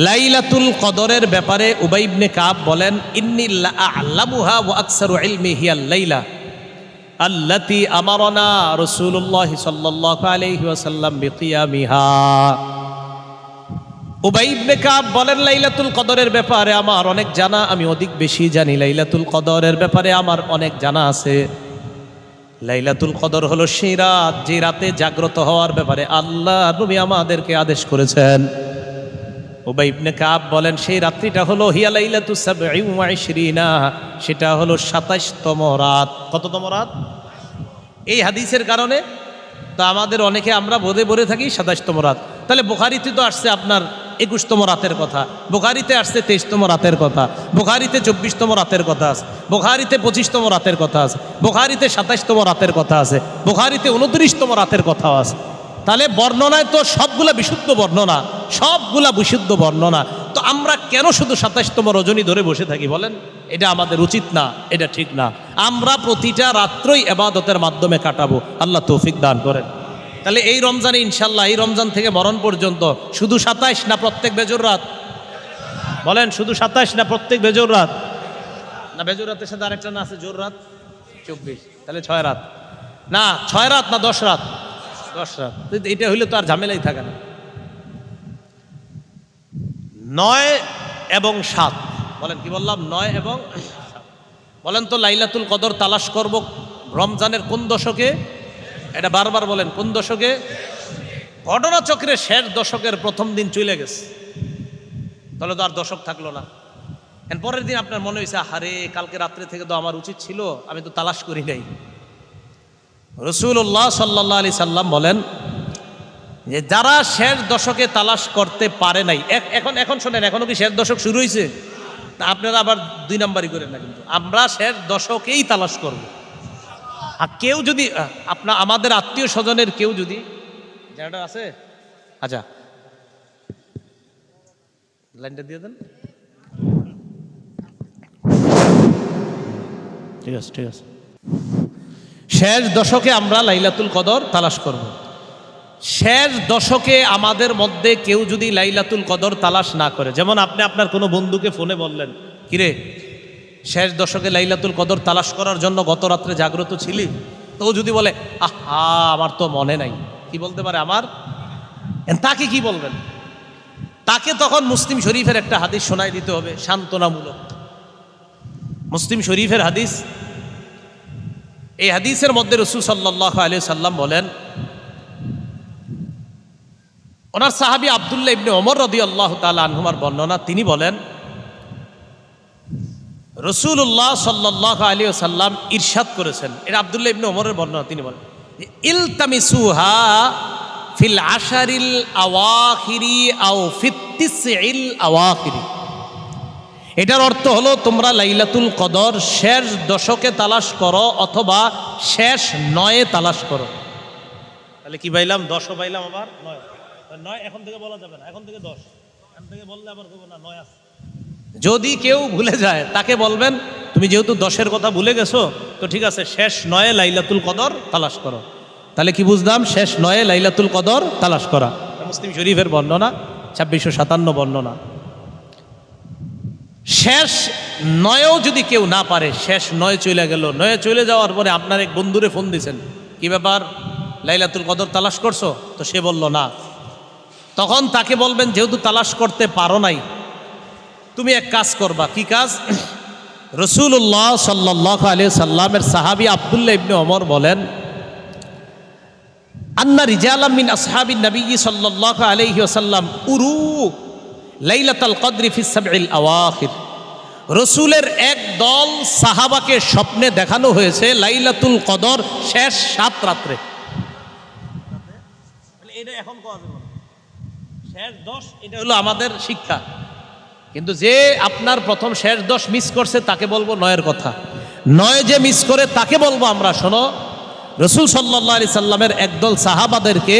লাইলাতুল কদরের ব্যাপারে উবাই ইবনে কাব বলেন, ইন্নী লা আ'লামুহা ওয়া আকসারু ইলমি হিয়াল লাইলা আল্লাতী আমারানা রাসূলুল্লাহ সাল্লাল্লাহু আলাইহি ওয়াসাল্লাম বিকিয়ামিহা। উবাই ইবনে কাব বলেন, লাইলাতুল কদরের ব্যাপারে আমার অনেক জানা, আমি অধিক বেশি জানি। লাইলাতুল কদরের ব্যাপারে আমার অনেক জানা আছে। লাইলাতুল কদর হলো সেই রাত যে রাতে জাগ্রত হওয়ার ব্যাপারে আল্লাহ নবী আমাদেরকে আদেশ করেছেন। উবাই ইবনে কাব বলেন, সেই রাত্রিটা হলো হিয়া লাইলাতুস সাবঈ ওয়া ইশরিনা, সেটা হলো 27তম রাত। কততম রাত? এই হাদিসের কারণে তো আমাদের অনেকে আমরা বোধে বলে থাকি 27তম রাত। তাহলে বুখারীতে তো আসছে আপনার 21তম রাতের কথা, বুখারীতে আসছে 23তম রাতের কথা, বুখারীতে 24তম রাতের কথা আছে, বুখারীতে 25তম রাতের কথা আছে, বুখারীতে 27তম রাতের কথা আছে, বুখারীতে 29তম রাতের কথা আছে। তাহলে বর্ণনায় তো সবগুলা বিশুদ্ধ বর্ণনা, সবগুলা বিশুদ্ধ বর্ণনা। তো আমরা কেন শুধু 27তম রজনী ধরে বসে থাকি বলেন? এটা আমাদের উচিত না, এটা ঠিক না। আমরা প্রতিটা রাত্রই ইবাদতের মাধ্যমে কাটাবো। আল্লাহ তৌফিক দান করেন। তাহলে এই রমজানে ইনশাল্লাহ, এই রমজান থেকে মরণ পর্যন্ত শুধু 27 না প্রত্যেক বেজর রাত? বলেন শুধু 27 না প্রত্যেক বেজর রাত? না বেজর রাতের সাথে আরেকটা না আছে জোর রাত, 24। তাহলে 6 রাত না, 6 রাত না 10 রাত? 10 রাত। এটা হইলে তো আর ঝামেলাই থাকে না। 9 এবং 7 বলেন, কি বললাম? 9 এবং 7 বলেন তো। লাইলাতুল কদর তালাশ করব রমজানের কোন দশকে? এটা বারবার বলেন, কোন দশকে? ঘটনাচক্রে শেষ দশকের প্রথম দিন চলে গেছে, তাহলে তো আর দশক থাকলো না। পরের দিন আপনার মনে হয়েছে, আরে কালকে রাত্রে থেকে তো আমার উচিত ছিল, আমি তো তালাশ করি নাই। রাসূলুল্লাহ সাল্লাল্লাহু আলাইহি সাল্লাম বলেন যে যারা শেষ দশকে তালাশ করতে পারে নাই, এখন শোনেন, এখনো কি শেষ দশক শুরু হয়েছে? না, আপনারা আবার 2 নাম্বারই করেন না। কিন্তু আমরা শেষ দশকেই তালাশ করব। আর কেউ যদি আমাদের আত্মীয় স্বজনের কেউ যদি যেটা আছে, আচ্ছা লাইনটা দিয়ে দেন। ঠিক আছে, ঠিক আছে। শেষ দশকে আমরা লাইলাতুল কদর তালাশ করব। শেষ দশকে আমাদের মধ্যে কেউ যদি লাইলাতুল কদর তালাশ না করে, যেমন আপনি আপনার কোনো বন্ধুকে ফোনে বললেন, কিরে শেষ দশকে লাইলাতুল কদর তালাশ করার জন্য গত রাত্রে জাগ্রত ছিলি? তো যদি বলে, আহা আমার তো মনে নাই, কি বলতে পারে? আমার তাকে কি বলবেন? তাকে তখন মুসলিম শরীফের একটা হাদিস শোনাই দিতে হবে, সান্ত্বনামূলক। মুসলিম শরীফের হাদিস। এই হাদিসের মধ্যে রাসূল সাল্লাল্লাহু আলাইহি সাল্লাম বলেন, ওনার সাহাবী আব্দুল্লাহ ইবনে ওমর রাদিয়াল্লাহু তাআলা আনহুমার বর্ণনা, তিনি বলেন রাসূলুল্লাহ সাল্লাল্লাহু আলাইহি ওয়াসাল্লাম ইরশাদ করেছেন। এটা আব্দুল্লাহ ইবনে ওমরের বর্ণনা। তিনি বলেন, ইলতামিসুহা ফিল আশারিল আওয়াখিরি আও ফিত তিসইল আওয়াখিরি। এটার অর্থ হলো তোমরা লাইলাতুল কদর শেষ দশকে তালাশ করো অথবা শেষ 9-এ তালাশ করো। তাহলে কি পাইলাম? 10ও পাইলাম, আবার 9 এখন থেকে বলা যাবে না, এখন থেকে 10, এখন থেকে বললে আবার কইব না 9 আছে। যদি কেউ ভুলে যায় তাকে বলবেন, তুমি যেহেতু 10-এর কথা ভুলে গেছো, তো ঠিক আছে শেষ 9-এ লাইলাতুল কদর তালাশ করো। তাহলে কি বুঝলাম? শেষ 9-এ লাইলাতুল কদর তালাশ করা। মুসলিম শরীফের বর্ণনা, 2657 বর্ণনা। শেষ নয়ও যদি কেউ না পারে, শেষ নয় চলে গেল, নয়ে চলে যাওয়ার পরে আপনার এক বন্ধুরে ফোন দিয়েছেন, কি ব্যাপার লাইলাতুল কদর তালাশ করছো? তো সে বলল না। তখন তাকে বলবেন, যেহেতু তালাশ করতে পারো নাই, তুমি এক কাজ করবা। কি কাজ? রাসূলুল্লাহ সাল্লাল্লাহু আলাইহি সাল্লামের সাহাবী আব্দুল্লাহ ইবনে ওমর বলেন, আন্না রিজালাম মিন আসহাবিন নবী সাল্লাল্লাহু আলাইহি ওয়াসাল্লাম উরু লাইলাতুল কদরি ফিস সাবইল আওয়াখির। রসুলের এক দল সাহাবাকে স্বপ্নে দেখানো হয়েছে লাইলাতুল কদর শেষ 7 রাত্রে। এটা এখন কোয়া যাবে না, শেষ 10 এটা হলো আমাদের শিক্ষা। কিন্তু যে আপনার প্রথম শেষ 10 মিস করছে তাকে বলবো 9-এর কথা। 9 যে মিস করে তাকে বলবো আমরা, শোনো, রসুল সাল্লাল্লাহু আলাইহি সাল্লামের একদল সাহাবাদেরকে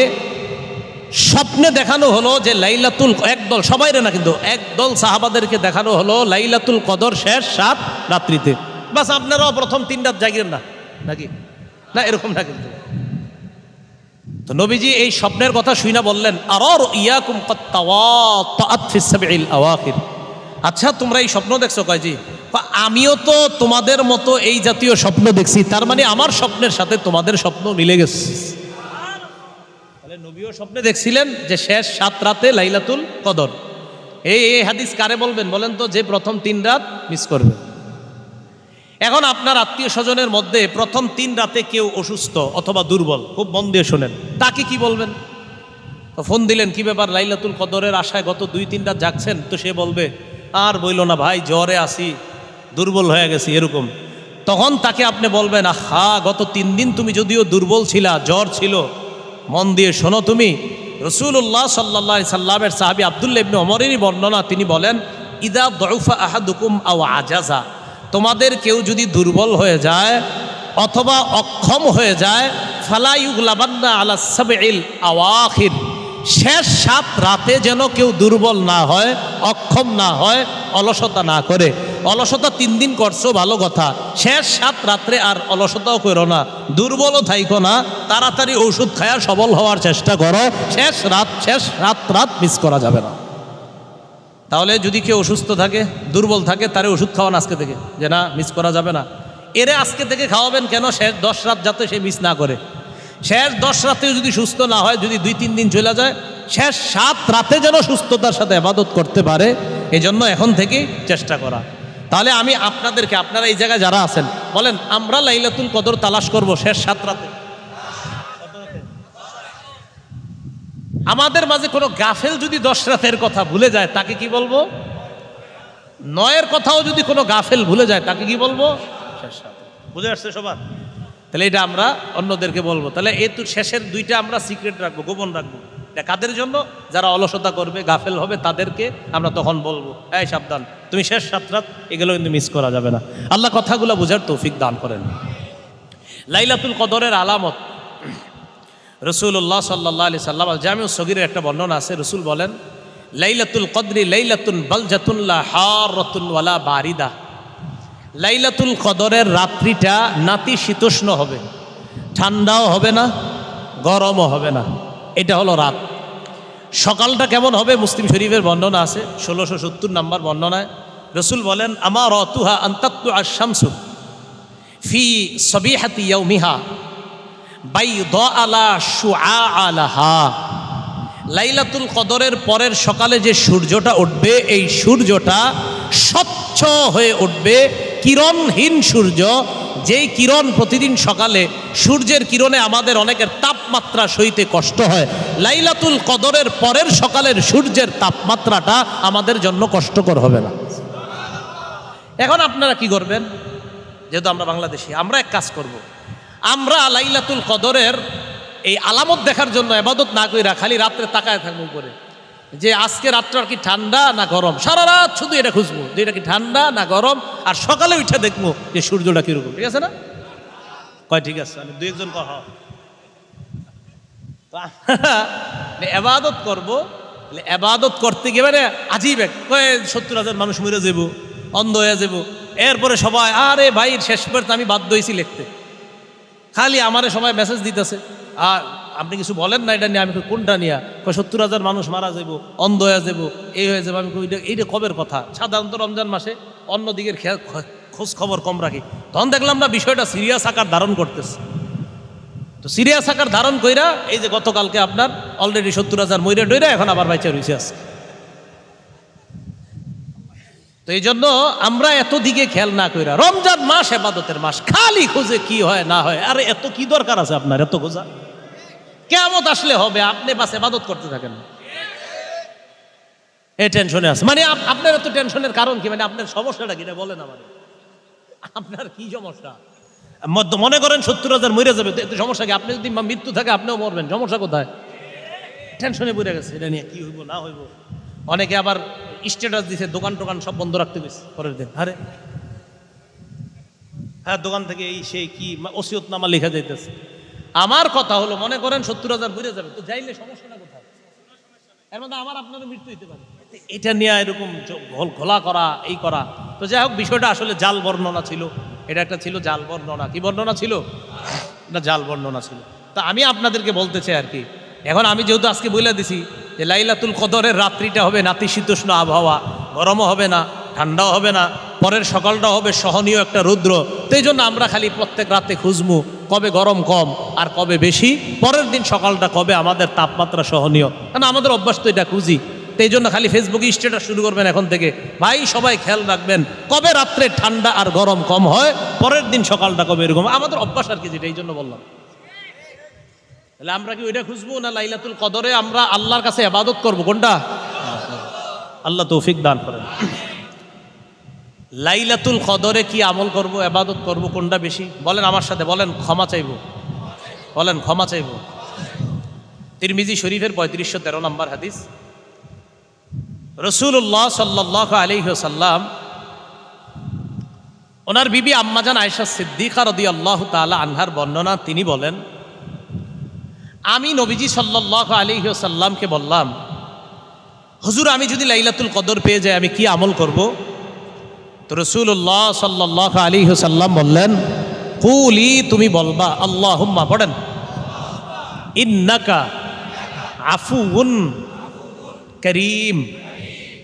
স্বপ্নে দেখানো হলো যে লাইলাতুল, একদল, সবাইরে না কিন্তু, একদল সাহাবাদেরকে দেখানো হলো লাইলাতুল কদর শেষ 7 রাত্রিতে। বাস আপনারাও প্রথম 3 রাত জাগেন না নাকি? না, এরকম না কিন্তু। তো নবীজি এই স্বপ্নের কথা শুইনা বললেন, আরার ইয়াকুম ক্বাত তাওয়াতাত ফিস সাবইল আওয়াখির। আচ্ছা, তোমরা এই স্বপ্ন দেখছো? কয় জি। আমিও তো তোমাদের মতো এই জাতীয় স্বপ্ন দেখছি, তার মানে আমার স্বপ্নের সাথে তোমাদের স্বপ্ন মিলে গেছে। তাহলে নবীও স্বপ্নে দেখছিলেন যে শেষ 7 রাতে লাইলাতুল কদর। এই হাদিস কারে বলবেন বলেন তো, যে প্রথম 3 রাত মিস করবে। এখন আপনার আত্মীয় স্বজনের মধ্যে প্রথম 3 রাতে কেউ অসুস্থ অথবা দুর্বল, খুব মন দিয়ে শোনেন, তাকে কি বলবেন? তো ফোন দিলেন, কি ব্যাপার লাইলাতুল কদরের আশায় গত 2-3 রাত জাগছেন? তো সে বলবে, আর বইল না ভাই, জ্বরে আসি, দুর্বল হয়ে গেছি, এরকম। তখন তাকে আপনি বলবেন, আহা, গত 3 দিন তুমি যদিও দুর্বল ছিলা, জ্বর ছিল, মন দিয়ে শোনো তুমি। রাসূলুল্লাহ সাল্লাল্লাহু আলাইহি সাল্লামের সাহাবী আব্দুল্লাহ ইবনে ওমরেরই বর্ণনা, তিনি বলেন, ইদা দুফা আহাদুকুম আও আজাজা, তোমাদের কেউ যদি দুর্বল হয়ে যায় অথবা অক্ষম হয়ে যায়, ফালা ইউগলাবান্না আলা সাবইল আওয়াখির, শেষ 7 রাতে যেন কেউ দুর্বল না হয়, অক্ষম না হয়, অলসতা না করে। অলসতা 3 দিন করছো ভালো কথা, শেষ 7 রাত্রে আর অলসতাও করো না, দুর্বলও থাইকো না, তাড়াতাড়ি ওষুধ খায়া সবল হওয়ার চেষ্টা করো। শেষ রাত মিস করা যাবে না। তাহলে যদি কেউ অসুস্থ থাকে, দুর্বল থাকে, তারে ওষুধ খাওয়ান আজকে থেকে, যে না, মিস করা যাবে না। এরে আজকে থেকে খাওয়াবেন কেন? শেষ 10 রাত যাতে সে মিস না করে। শেষ 10 রাতেও যদি সুস্থ না হয়, যদি 2-3 দিন চলে যায়, শেষ 7 রাতে যেন সুস্থতার সাথে ইবাদত করতে পারে, এজন্য এখন থেকেই চেষ্টা করা। তাহলে আমি আপনাদেরকে, আপনারা এই জায়গায় যারা আছেন, বলেন, আমরা লাইলাতুল কদর তালাশ করব শেষ 7 রাতে। আমাদের মাঝে কোনো গাফেল যদি 10 রাতের কথা ভুলে যায়, তাকে কি বলবো? 9-এর কথাও যদি কোনো গাফেল ভুলে যায়, তাকে কি বলবো? শেষ রাতে। বুঝে আসছে সবার? তাহলে এটা আমরা অন্যদেরকে বলবো। তাহলে এই তো শেষের 2টা আমরা সিক্রেট রাখবো, গোপন রাখবো। এটা কাদের জন্য? যারা অলসতা করবে, গাফেল হবে, তাদেরকে আমরা তখন বলবো, এই সাবধান, তুমি শেষ 7 রাত এগুলো কিন্তু মিস করা যাবে না। আল্লাহ কথাগুলো বোঝার তৌফিক দান করেন। লাইলাতুল কদরের আলামত, রাসূলুল্লাহ সাল্লাল্লাহু আলাইহি সাল্লাম জামিউস সগীরের একটা বর্ণনা আছে। রাসূল বলেন, লাইলাতুল কদরি লাইলাতুন বালজাতুন লা হারাতুন ওয়ালা বারিদা। লাইলাতুল কদরের রাত্রিটা নাতিশীতোষ্ণ হবে, ঠান্ডাও হবে না, গরমও হবে না, এটা হলো রাত। সকালটা কেমন হবে? মুসলিম শরীফের বর্ণনা আছে, 1670 নম্বর বর্ণনায় রাসূল বলেন, আমার রাতুহা আনতাতু আশ-শামসু ফি সাবিহাতি ইয়াউমিহা বাইদা আলা শুআ আলাহা। লাইলাতুল কদরের পরের সকালে যে সূর্যটা উঠবে, এই সূর্যটা স্বচ্ছ হয়ে উঠবে, কিরণহীন সূর্য। যেই কিরণ প্রতিদিন সকালে, সূর্যের কিরণে আমাদের অনেকের তাপমাত্রা সইতে কষ্ট হয়, লাইলাতুল কদরের পরের সকালের সূর্যের তাপমাত্রাটা আমাদের জন্য কষ্টকর হবে না। এখন আপনারা কি করবেন? যেহেতু আমরা বাংলাদেশি, আমরা এক কাজ করব, আমরা লাইলাতুল কদরের এই আলামত দেখার জন্য ইবাদত না কইরা খালি রাত্রে তাকায় থাকবো উপরে, যে আজকে রাতটা কি ঠান্ডা না গরম। সারা রাত শুধু এটা খুঁজবো যে এটা কি ঠান্ডা না গরম, আর সকালে উঠে দেখবো যে সূর্যটা কিরকম। ঠিক আছে না? কয় ঠিক আছে, আমি 2-1 কহ। ইবাদত করবো, ইবাদত করতে গিয়ে মানে আজীব এক, 70,000 মানুষ মরে যাবো, অন্ধ হয়ে যাবো, এরপরে সবাই, আরে ভাই শেষ পর্যন্ত আমি বাধ্য হয়েছি লিখতে, খালি আমারে সবাই মেসেজ দিতেছে, আর আপনি কিছু বলেন না এটা নিয়ে। আমি কোনটা নিয়ে? 70,000 মানুষ মারা যাব, অন্ধ হয়ে যাব, এই হয়ে যাবে। আমি এইটা কবের কথা? সাধারণত রমজান মাসে অন্যদিকের খোঁজ খবর কম রাখি। তখন দেখলাম না বিষয়টা সিরিয়াস আকার ধারণ করতেছে। তো সিরিয়াস আকার ধারণ কইরা এই যে গতকালকে আপনার অলরেডি 70,000 মইরা ডইরা এখন আবার বাইচা রয়েছে আছে। তো এই জন্য আমরা এত দিকে খেয়াল না কইরা, রমজান মাস ইবাদতের মাস, খালি খোঁজে কি হয় না হয়। আরে এত কি দরকার আছে আপনার এত খোঁজা? কিয়ামত আসলে হবে, আপনি বাস ইবাদত করতে থাকেন। এই টেনশনে আছে মানে আপনার এত টেনশনের কারণ কি? মানে আপনার সমস্যাটা কি বলেন আমারে। আপনার কি সমস্যা? মনে করেন 70,000 মরে যাবে, তো এত সমস্যা কি? আপনি যদি মৃত্যু থাকে আপনিও মরবেন, সমস্যা কোথায়? টেনশনে পড়ে গেছে এটা নিয়ে কি হইব না হইব। অনেকে আবার স্ট্যাটাস দিছে দোকান টোকান সব বন্ধ রাখতে গেছে পরের দিন। আরে হ্যাঁ, দোকান থেকে এই সেই কি ওসিয়তনামা লেখা যাইতেছে। আমার কথা হলো, মনে করেন 70,000 মরে যাবে, তো যাইলে সমস্যাটা কোথায়? এর মধ্যে আমার আপনার মৃত্যু হইতে পারে। এটা নিয়ে এরকম ঘোলা করা, এই করা। তো যাই হোক, বিষয়টা আসলে জাল বর্ণনা ছিল। এটা একটা ছিল জাল বর্ণনা। কি বর্ণনা ছিল? এটা জাল বর্ণনা ছিল। তা আমি আপনাদেরকে বলতে চাই আর কি, এখন আমি যেহেতু আজকে বলে দিছি যে লাইলাতুল কদরের রাত্রিটা হবে নাতিশীতোষ্ণ আবহাওয়া, গরমও হবে না, ঠান্ডাও হবে না, পরের সকালটা হবে সহনীয় একটা রৌদ্র। তো এই জন্য আমরা খালি প্রত্যেক রাতে খুঁজবো কবে গরম কম আর কবে বেশি, পরের দিন সকালটা কবে আমাদের তাপমাত্রা সহনীয়। কারণ আমাদের অভ্যাস তো এটা খুঁজি। তো এই জন্য খালি ফেসবুকে স্ট্যাটাস শুরু করবেন এখন থেকে, ভাই সবাই খেয়াল রাখবেন কবে রাত্রে ঠান্ডা আর গরম কম হয়, পরের দিন সকালটা কবে এরকম। আমাদের অভ্যাস আর কি, যেটা এই জন্য বললাম। তাহলে আমরা কি ওইটা খুঁজবো না লাইলাতুল কদরে আমরা আল্লাহর কাছে ইবাদত করব? কোনটা? আল্লাহ তৌফিক দান করেন। লাইলাতুল কদরে কি আমল করব, ইবাদত করব, কোনটা বেশি? বলেন আমার সাথে, বলেন ক্ষমা চাইব, বলেন ক্ষমা চাইব। তিরমিজি শরীফের 3513 নম্বর হাদিস, রাসূলুল্লাহ সাল্লাল্লাহু আলাইহি ওয়াসাল্লাম ওনার বিবি আম্মাজান আয়েশা সিদ্দিকা রাদিয়াল্লাহু তাআলা আনহার বর্ণনা, তিনি বলেন, আমি নবীজি সাল্লাল্লাহু আলাইহি ওয়াসাল্লামকে বললাম, হুজুর আমি যদি লাইলাতুল কদর পেয়ে যাই আমি কি আমল করব? তো রাসূলুল্লাহ সাল্লাল্লাহু আলাইহি ওয়াসাল্লাম বললেন, কুলি, তুমি বলবা, আল্লাহুম্মা, পড়েন, ইন্নাকা আফুউন কারীম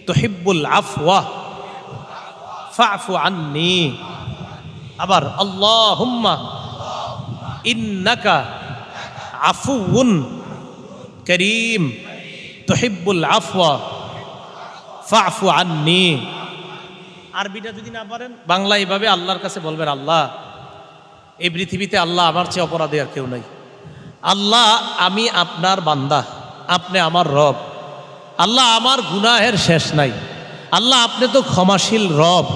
তুহিব্বুল আফওয়া ফাফু আন্নি। আবার আল্লাহুম্মা ইন্নাকা আফুউন কারীম তুহিব্বুল আফওয়া ফাফু আন্নি। আরবিটা যদি না পারেন বাংলা এইভাবে আল্লাহর কাছে বলবেন, আল্লাহ এই পৃথিবীতে আল্লাহ আমার চেয়ে অপরাধী আর কেউ নাই। আল্লাহ আমি আপনার বান্দা, আপনি আমার রব। আল্লাহ আমার গুনাহের শেষ নাই। আল্লাহ আপনি তো ক্ষমাশীল রব,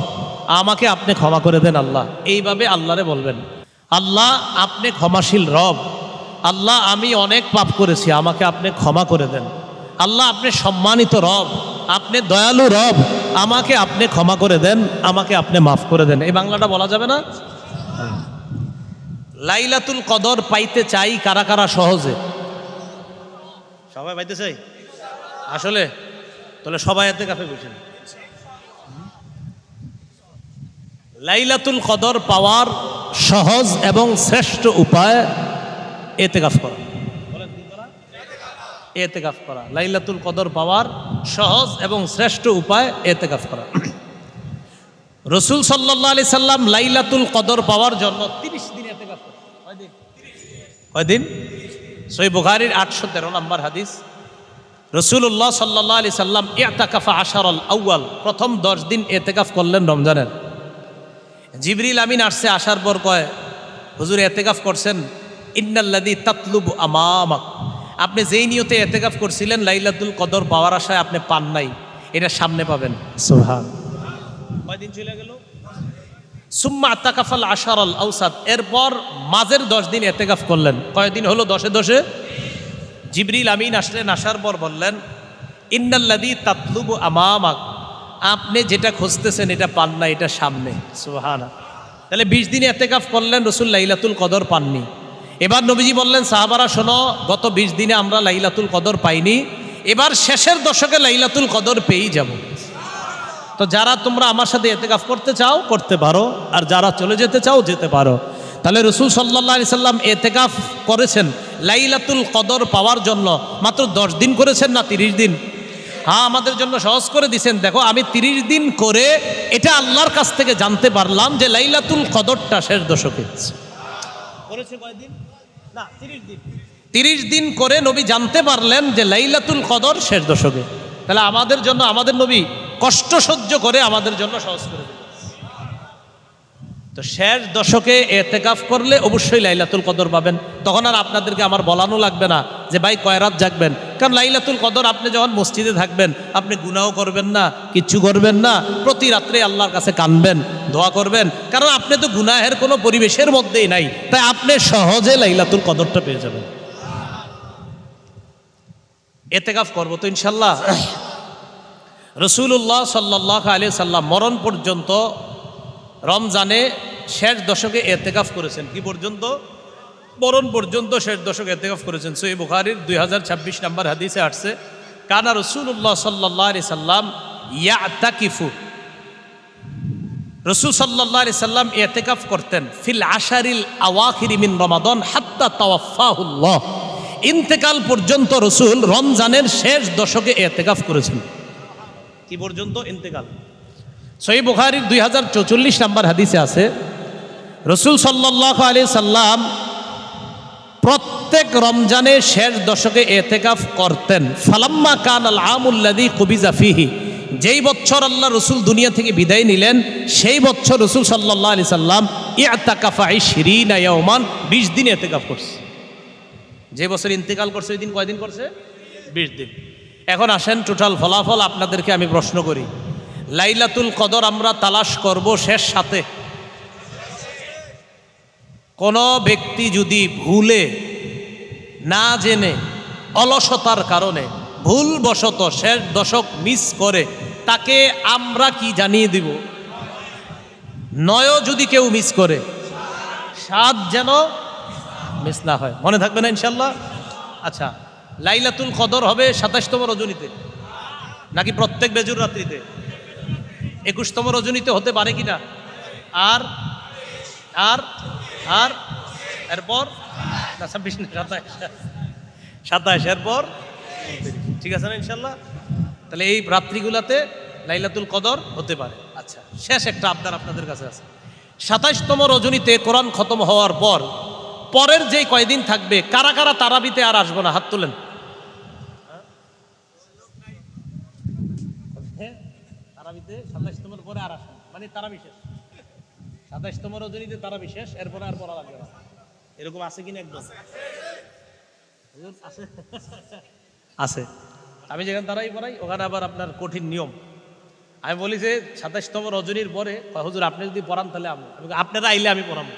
আমাকে আপনি ক্ষমা করে দেন। আল্লাহ এইভাবে আল্লাহরে বলবেন, আল্লাহ আপনি ক্ষমাশীল রব, আল্লাহ আমি অনেক পাপ করেছি, আমাকে আপনি ক্ষমা করে দেন। আল্লাহ আপনি সম্মানিত রব, আপনি দয়ালু রব, আমাকে আপনি ক্ষমা করে দেন, আমাকে আপনি মাফ করে দেন। এই বাংলাটা বলা যাবে না? লাইলাতুল কদর পাইতে চাই কারা কারা সহজে? সবাই পাইতে চাই আসলে? তাহলে সবাই ইতিকাফে বসেন। লাইলাতুল কদর পাওয়ার সহজ এবং শ্রেষ্ঠ উপায় ইতিকাফ করা। বলেন কি করা? ইতিকাফ করা। লাইলাতুল কদর পাওয়ার সহজ এবং শ্রেষ্ঠ উপায় ইতিকাফ করা। রাসূল সাল্লাল্লাহু আলাইহি সাল্লাম লাইলাতুল কদর পাওয়ার জন্য 30 দিন ইতিকাফ করেন। কয়দিন? সহিহ বুখারীর 813 নম্বর হাদিস, রাসূলুল্লাহ সাল্লাল্লাহু আলাইহি সাল্লাম ইতাকাফা আশারাল আউয়াল, প্রথম 10 দিন ইতিকাফ করলেন রমজানের। জিবরিল আমিন আসছে, আসার পর কয়, হুজুর ইতিকাফ করছেন, ইন্নাল্লাযী তাতলুবু আমামাক, আপনি যেই নিয়তে ইতিকাফ করছিলেন লাইলাতুল কদর পাওয়ার আশায় আপনি পান নাই, এটা সামনে পাবেন। সুবহান। কয়দিন চলে গেল? সুম্মা আতাকাফাল আশারাল আওসাত, এরপর মাঝের 10 দিন ইতিকাফ করলেন। কয়দিন হলো? 10-এ জিবরিল আমিন আসলেন, আসার পর বললেন, ইন্নাল্লাযী তাতলুবু আমামাক, আপনি যেটা খুঁজতেছেন এটা পান না, এটা সামনে। সুবহানাল্লাহ। তাহলে 20 দিন ইতিকাফ করলেন, রাসূল লাইলাতুল কদর পাননি। এবার নবীজি বললেন, সাহাবারা শোনো, গত 20 দিনে আমরা লাইলাতুল কদর পাইনি, এবার শেষের দশকে লাইলাতুল কদর পেয়েই যাব। তো যারা তোমরা আমার সাথে ইতিকাফ করতে চাও করতে পারো, আর যারা চলে যেতে চাও যেতে পারো। তাহলে রাসূল সাল্লাল্লাহু আলাইহি সাল্লাম ইতিকাফ করেছেন লাইলাতুল কদর পাওয়ার জন্য মাত্র 10 দিন করেছেন না 30 দিন? হ্যাঁ, আমাদের জন্য সহজ করে দিছেন। দেখো, আমি 30 দিন করে এটা আল্লাহর কাছ থেকে জানতে পারলাম যে লাইলাতুল কদরটা শেষ দশকে করেছে। কয়দিন? না, 30 দিন। 30 দিন করে নবী জানতে পারলেন যে লাইলাতুল কদর শেষ দশকে। তাহলে আমাদের জন্য আমাদের নবী কষ্ট সহ্য করে আমাদের জন্য সহজ করে দিলেন। তো শেষ দশকে এতেকাফ করলে অবশ্যই লাইলাতুল কদর পাবেন। তখন আর আপনাদেরকে আমার বলানো লাগবে না যে ভাই কয় রাত জাগবেন, কারণ লাইলাতুল কদর আপনি যখন মসজিদে থাকবেন আপনি গুনাহও করবেন না, কিচ্ছু করবেন না, প্রতি রাত্রে আল্লাহর কাছে কাঁদবেন, দোয়া করবেন, কারণ আপনি তো গুনাহের কোনো পরিবেশের মধ্যেই নাই, তাই আপনি সহজে লাইলাতুল কদরটা পেয়ে যাবেন। এতেকাফ করবো তো ইনশাল্লাহ। রাসূলুল্লাহ সাল্লাল্লাহু আলাইহি সাল্লাম মরণ পর্যন্ত রমজানে শেষ দশকে এতেকাফ করেছেন। কি পর্যন্ত? মরণ পর্যন্ত শেষ দশকে এতেকাফ করেছেন। সহিহ বুখারীর 2026 নম্বর হাদিসে আসছে, কানা রাসূলুল্লাহ সাল্লাল্লাহু আলাইহি সাল্লাম ইয়াতাকিফু, রাসূল সাল্লাল্লাহু আলাইহি সাল্লাম এতেকাফ করতেন ফিল আশারিল আওয়াখির মিন রমাদান হাত্তা তাওয়াফাহুল্লাহ, ইন্তেকাল পর্যন্ত রাসূল রমজানের শেষ দশকে এতেকাফ করেছেন। কি পর্যন্ত? ইন্তেকাল। সহিহ বুখারীর 2044 নম্বর হাদিসে আছে, রাসূল সাল্লাল্লাহু আলাইহি সাল্লাম প্রত্যেক রমজানে শেষ দশকে এতেকাফ করতেন। ফালাম্মা কানাল আমুল্লাযী কুবিজা ফিহি, যেই বছর আল্লাহ রাসূল দুনিয়া থেকে বিদায় নিলেন সেই বছর রাসূল সাল্লাল্লাহু আলাইহি সাল্লাম ইআতাকাফা 20 ইয়াওমান, 20 দিন এতেকাফ করছে। যে বছর ইন্তেকাল করছে ওই দিন কয়দিন করছে? 20 দিন। এখন আসেন টোটাল ফলাফল আপনাদেরকে আমি প্রশ্ন করি, লাইলাতুল কদর আমরা তালাশ করব শেষ সাথে। কোনো ব্যক্তি যদি ভুলে, না জেনে, অলসতার কারণে ভুলবশত শেষ দশক মিস করে, তাকে আমরা কি জানিয়ে দিব? 9 যদি কেউ মিস করে, 7 যেন মিস না হয়। মনে থাকবে না ইনশাল্লাহ? আচ্ছা, লাইলাতুল কদর হবে 27তম রজনীতে নাকি প্রত্যেক বেজুর রাত্রিতে? 21তম রজনীতে হতে পারে কিনা? আর আর আর এরপর না 26 না 27 এরপর, ঠিক আছে না ইনশাল্লাহ? তাহলে এই রাত্রিগুলাতে লাইলাতুল কদর হতে পারে। আচ্ছা, শেষ একটা আবদার আপনাদের কাছে আছে, 27তম রজনীতে কোরআন খতম হওয়ার পর পরের যেই কয়দিন থাকবে, কারা কারা তারাবিতে আর আসবো না? হাত তোলেন। তারাবিতে 27তমের পরে আর আসেন, মানে তারাবি শেষ। 27তম রজনীতে তারাবি শেষ, এরপরে আর পড়া লাগবে না। এরকম আছে কিনা? একদম আছে আছে। আমি যেখানে তারাই পড়াই ওখানে আবার আপনার কঠিন নিয়ম। আমি বলি যে 27তম রজনীর পরে, হুজুর আপনি যদি পড়ান তাহলে আপনারা আইলে আমি পড়াবো,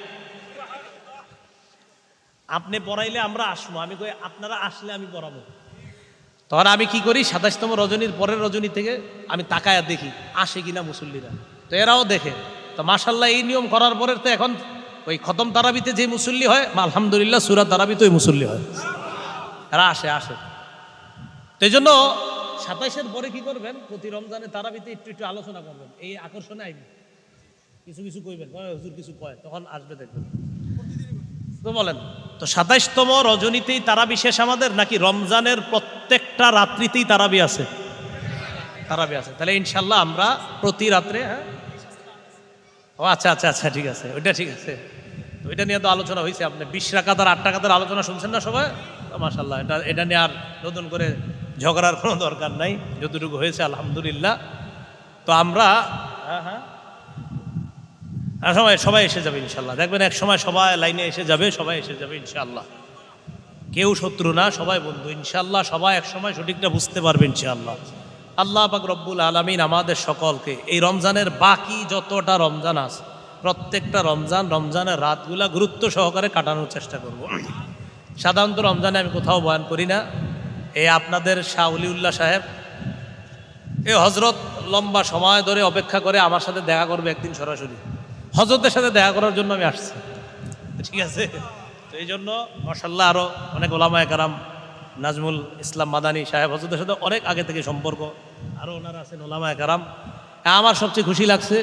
আপনি পড়াইলে আমরা আসবো। আমি কই আপনারা আসলে আমি পড়াবো। তখন আমি কি করি, 27তম রজনীর পরের রজনী থেকে আমি তাকায়া দেখি আসে কিনা মুসল্লিরা, তো এরাও দেখে। তো মাশাল্লাহ এই নিয়ম করার পরে তো এখন ওই খতম তারাবিতে যে মুসল্লি হয়, আলহামদুলিল্লাহ সূরা তারাবিতে ওই মুসল্লি হয়, এরা আসে। তো এই জন্য 27-এর পরে কি করবেন, প্রতি রমজানে তারাবিতে একটু একটু আলোচনা করবেন, এই আকর্ষণে আইবেন, কিছু কিছু কইবেন, হুজুর কিছু কয়, তখন আসবে দেখবেন। তো বলেন তো 27তম রজনীতেই তারাবি শেষ আমাদের, নাকি রমজানের প্রত্যেকটা রাত্রিতেই তারাবি আছে? তারাবি আছে। তাহলে ইনশাল্লাহ আমরা প্রতি রাত্রে, হ্যাঁ ও আচ্ছা আচ্ছা আচ্ছা, ঠিক আছে, ওইটা ঠিক আছে। তো এটা নিয়ে তো আলোচনা হয়েছে, আপনি 20 রাকাত আর 8 রাকাতের আলোচনা শুনছেন না সবাই? মাশাআল্লাহ, এটা নিয়ে আর নতুন করে ঝগড়ার কোনো দরকার নাই, যতটুকু হয়েছে আলহামদুলিল্লাহ। তো আমরা সবাই এসে যাবে ইনশাল্লাহ, দেখবেন এক সময় সবাই লাইনে এসে যাবে, সবাই এসে যাবে ইনশাআল্লাহ। কেউ শত্রু না, সবাই বন্ধু ইনশাআল্লাহ। সবাই এক সময় সঠিকটা বুঝতে পারবে ইনশাআল্লাহ। আল্লাহ পাক রব্বুল আলামিন আমাদের সকলকে এই রমজানের বাকি যতটা রমজান আছে, প্রত্যেকটা রমজানের রাতগুলা গুরুত্ব সহকারে কাটানোর চেষ্টা করব। সাধারণত রমজানে আমি কোথাও বয়ান করি না। এই আপনাদের শাহ ওলিউল্লাহ সাহেব, এই হজরত লম্বা সময় ধরে অপেক্ষা করে আমার সাথে দেখা করবে একদিন সরাসরি। হজরতের সাথে দেখা করার জন্য আমি আসছি, ঠিক আছে? তো এই জন্য মাশাআল্লাহ আরও অনেক ওলামায়ে কেরাম, নাজমুল ইসলাম মাদানী সাহেব হজরতের সাথে অনেক আগে থেকে সম্পর্ক, আরও ওনারা আছেন ওলামায়ে কেরাম। আমার সবচেয়ে খুশি লাগছে,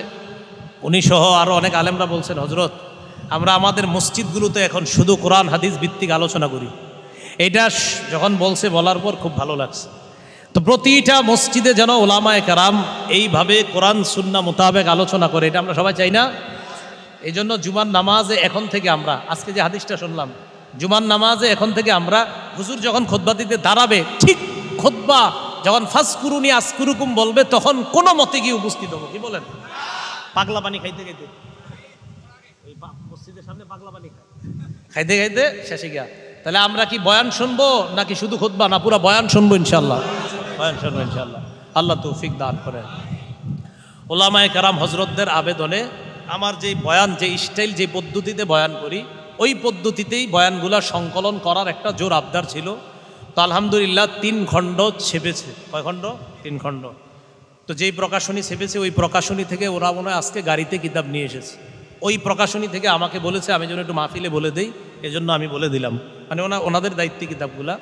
উনি সহ আরও অনেক আলেমরা বলছেন, হজরত আমরা আমাদের মসজিদগুলোতে এখন শুধু কোরআন হাদিস ভিত্তিক আলোচনা করি, এটা যখন বলছে বলার পর খুব ভালো লাগছে। তো প্রতিটা মসজিদে যেন ওলামায়ে কেরাম এইভাবে কোরআন সুন্নাহ মোতাবেক আলোচনা করে, এটা আমরা সবাই চাই না? এই জন্য জুমার নামাজে এখন থেকে আমরা, আজকে যে হাদিসটা শুনলাম, জুমার নামাজে এখন থেকে আমরা হুজুর যখন খুতবা দিতে দাঁড়াবে, ঠিক খুতবা যখন ফাসকুরুনি আসকুরুকুম বলবে, তখন কোনো মতে গিয়ে উপস্থিত হবো। কি বলেন? পাগলা পানি খাইতে খাইতে, ওই মসজিদের সামনে পাগলা পানি খাইতে খাইতে শেষে গিয়া, তাহলে আমরা কি বয়ান শুনবো নাকি শুধু খুতবা? না, পুরা বয়ান শুনবো ইনশাল্লাহ, বয়ান শুনবো ইনশাল্লাহ। আল্লাহ তৌফিক দান করেন। ওলামায়ে কেরাম হজরতদের আবেদনে আমার যে বয়ান, যে স্টাইল, যে পদ্ধতিতে বয়ান করি, ওই পদ্ধতিতেই বয়ানগুলা সংকলন করার একটা জোর আবদার ছিল। তো আলহামদুলিল্লাহ 3 খণ্ড ছেপেছে। কয় খণ্ড? 3 খণ্ড। তো যেই প্রকাশনী ছেপেছে, ওই প্রকাশনী থেকে ওরা মনে হয় আজকে গাড়িতে কিতাব নিয়ে এসেছে। ওই প্রকাশনী থেকে আমাকে বলেছে আমি যেন একটু মাহফিলে বলে দেই, এজন্য আমি বলে দিলাম। মানে ওনাদের দায়িত্বে কিতাবগুলা।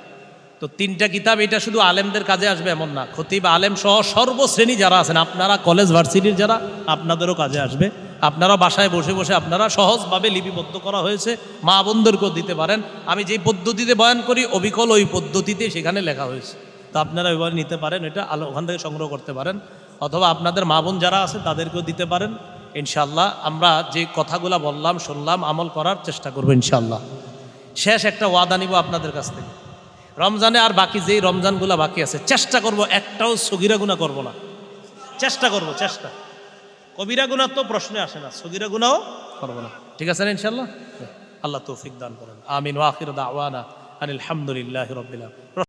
তো 3টা কিতাব, এটা শুধু আলেমদের কাজে আসবে এমন না, খতিব আলেম সহ সর্বশ্রেণী যারা আছেন, আপনারা কলেজ ভার্সিটির যারা, আপনাদেরও কাজে আসবে। আপনারা বাসায় বসে বসে আপনারা সহজভাবে লিপিবদ্ধ করা হয়েছে, মা বোনদেরকেও দিতে পারেন। আমি যেই পদ্ধতিতে বয়ান করি অবিকল ওই পদ্ধতিতে সেখানে লেখা হয়েছে। তো আপনারা ওইভাবে নিতে পারেন, এটা ওখান থেকে সংগ্রহ করতে পারেন, অথবা আপনাদের মা বোন যারা আছে তাদেরকেও দিতে পারেন। ইনশাআল্লাহ আমরা যে কথাগুলো বললাম, শুনলাম, আমল করার চেষ্টা করবো ইনশাআল্লাহ। শেষ একটা ওয়াদা নিব আপনাদের কাছ থেকে, রমজানে আর বাকি যেই রমজানগুলো বাকি আছে, চেষ্টা করব একটাও সগীরা গুনাহ করব না। চেষ্টা করব, চেষ্টা। কবিরা গুনাহ তো প্রশ্নে আসে না, সগীরা গুনাহও করব না। ঠিক আছে না ইনশাআল্লাহ? আল্লাহ তৌফিক দান করেন। আমিন। ওয়া আখিরু দাওয়ানা আনিল হামদুলিল্লাহি রাব্বিল আলামিন।